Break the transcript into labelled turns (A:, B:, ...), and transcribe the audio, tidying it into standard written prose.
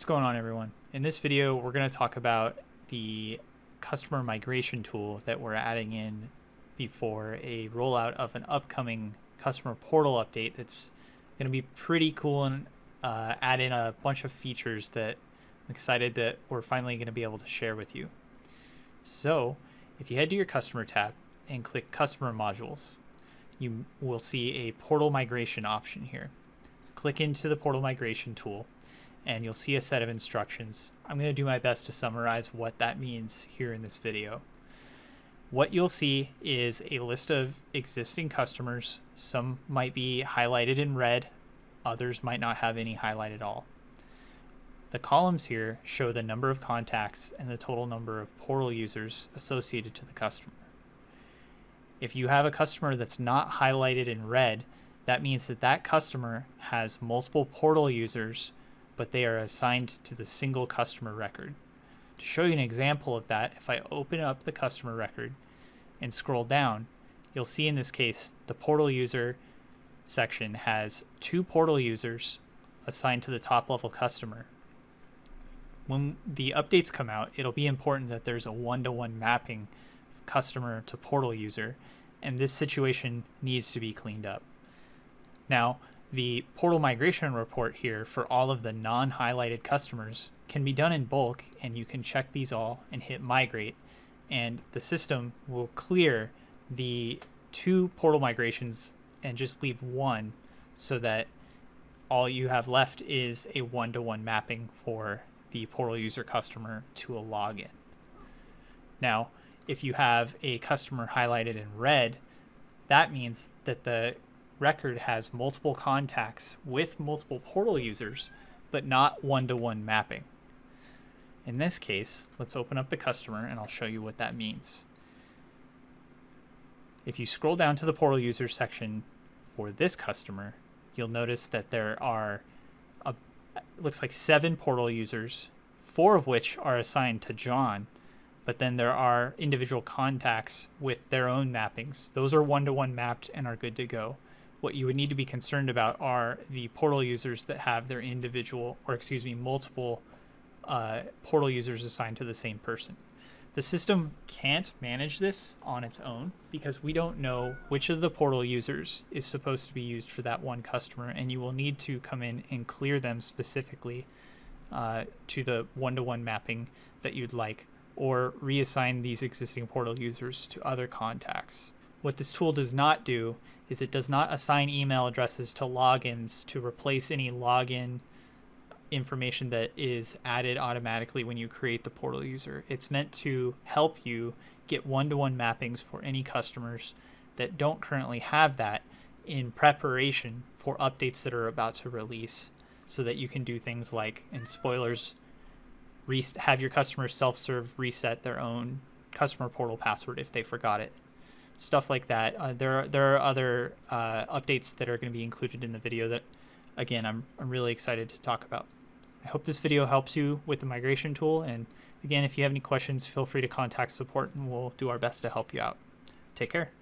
A: What's going on, everyone? In this video, we're going to talk about the customer migration tool that we're adding in before a rollout of an upcoming customer portal update that's going to be pretty cool and add in a bunch of features that I'm excited that we're finally going to be able to share with you. So if you head to your customer tab and click customer modules, you will see a portal migration option here. Click into the portal migration tool and you'll see a set of instructions. I'm going to do my best to summarize what that means here in this video. What you'll see is a list of existing customers. Some might be highlighted in red, others might not have any highlight at all. The columns here show the number of contacts and the total number of portal users associated to the customer. If you have a customer that's not highlighted in red, that means that that customer has multiple portal users, but they are assigned to the single customer record. To show you an example of that, if I open up the customer record and scroll down, you'll see in this case the portal user section has 2 portal users assigned to the top level customer. When the updates come out, it'll be important that there's a one-to-one mapping customer to portal user, and this situation needs to be cleaned up. Now, the portal migration report here for all of the non-highlighted customers can be done in bulk, and you can check these all and hit migrate, and the system will clear the 2 portal migrations and just leave 1 so that all you have left is a one-to-one mapping for the portal user customer to a login. Now, if you have a customer highlighted in red, that means that the record has multiple contacts with multiple portal users, but not one-to-one mapping. In this case, let's open up the customer and I'll show you what that means. If you scroll down to the portal users section for this customer, you'll notice that there are looks like 7 portal users, 4 of which are assigned to John, but then there are individual contacts with their own mappings. Those are one-to-one mapped and are good to go. What you would need to be concerned about are the portal users that have their multiple portal users assigned to the same person. The system can't manage this on its own because we don't know which of the portal users is supposed to be used for that one customer, and you will need to come in and clear them specifically to the one-to-one mapping that you'd like, or reassign these existing portal users to other contacts. What this tool does not do is it does not assign email addresses to logins to replace any login information that is added automatically when you create the portal user. It's meant to help you get one-to-one mappings for any customers that don't currently have that in preparation for updates that are about to release, so that you can do things like, and spoilers, have your customers self-serve reset their own customer portal password if they forgot it. Stuff like that. There are other updates that are going to be included in the video that, again, I'm really excited to talk about. I hope this video helps you with the migration tool, and again, if you have any questions, feel free to contact support and we'll do our best to help you out. Take care.